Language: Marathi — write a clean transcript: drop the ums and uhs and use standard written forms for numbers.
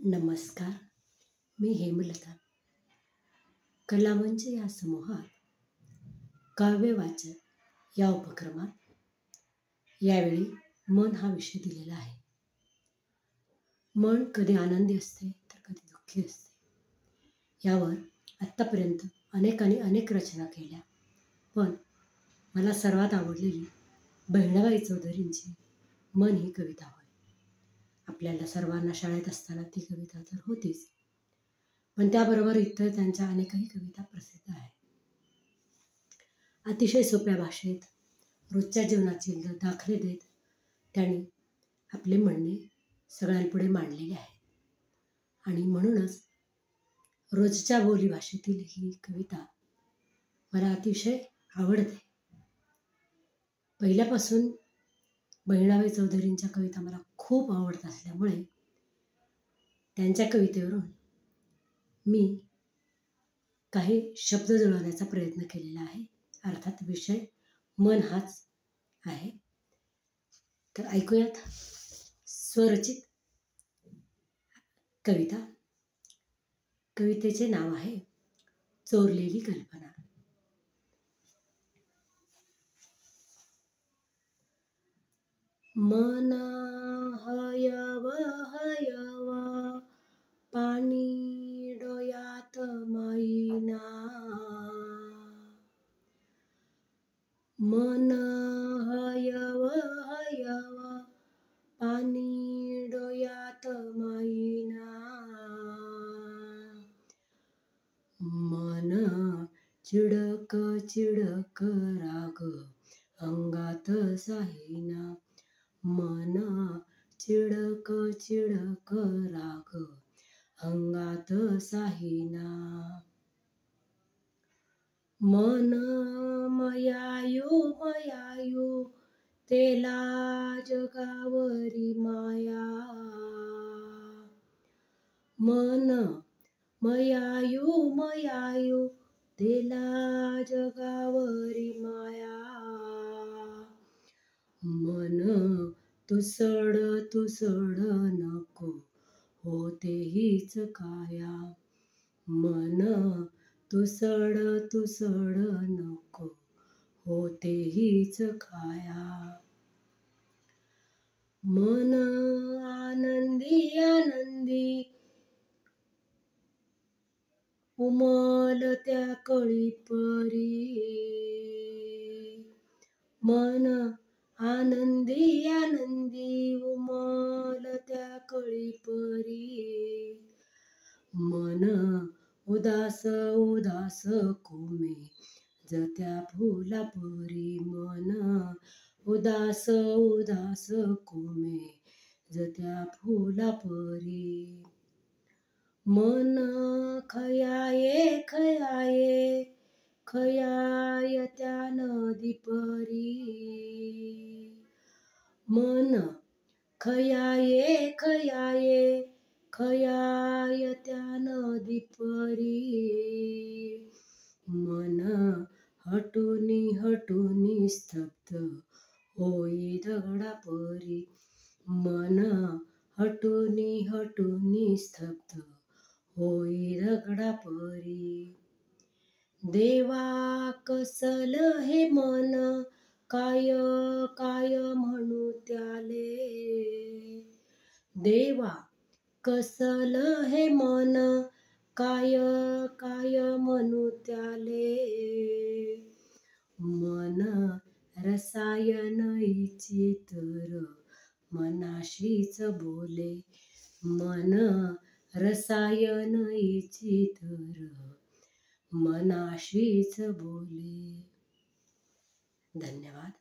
नमस्कार. मी हेमलता. कलामंच या समूहात काव्य वाचन या उपक्रमात यावेळी मन हा विषय दिलेला आहे. मन कधी आनंदी असते तर कधी दुःखी असते. यावर आत्तापर्यंत अनेकांनी अनेक रचना केल्या, पण मला सर्वात आवडलेली बहिणाबाई चौधरींची मन ही कविता होय. आपल्याला सर्वांना शाळेत असताना ती कविता तर होतीच, पण त्याबरोबर इतर त्यांच्या अनेकही कविता प्रसिद्ध आहेत. अतिशय सोप्या भाषेत रोजच्या जीवनाचे दाखले देत त्यांनी आपले म्हणणे सगळ्यांपुढे मांडलेले आहे. आणि म्हणूनच रोजच्या बोलीभाषेतील ही कविता मला अतिशय आवडते. पहिल्यापासून बहिणाबाई चौधरींच्या कविता मला खूप आवडत असल्यामुळे त्यांच्या कवितेवरून मी काही शब्द जुळवण्याचा प्रयत्न केलेला आहे. अर्थात विषय मन हाच आहे. तर ऐकूयात स्वरचित कविता. कवितेचे नाव आहे चोरलेली कल्पना. मन हयव हयव पाणी डोयात माईना. मन हयव हयव पाणी डोयात माईना. मन चिडक चिडक राग अंगात साहिना. मन चिडक चिडक राग अंगात साहिना. मन मयायू मयायू तेला जगावरी माया. मन मयायू मयायू तेला जगावरी माया. मन तुसड तुसड नको होते हीच काया. मन तुसड तुसड नको होते हीच काया. मन आनंदी आनंदी उमलत्या कळीपरी. मन आनंदी आनंदी उमलत्या कळीपरी. मन उदास उदास कोमे जत्या फुलापरी. मन उदास उदास कोमे जत्या फुलापरी. मन खयाये खयाये खयायत्या नदीपरी. मन खयाये खयाये खयायत्या नदीपरी. मन हटुनी हटुनी स्तब्ध होई दगडापरी. मन हटुनी हटुनी स्तब्ध होई दगडापरी. देवा कसल हे मन काय काय म्हणू त्याले. देवा कसल हे मन काय काय म्हणू त्याले. मन रसायन इचितर मनाशीच बोले. मन रसायन इचितर मनाशीच बोले. धन्यवाद.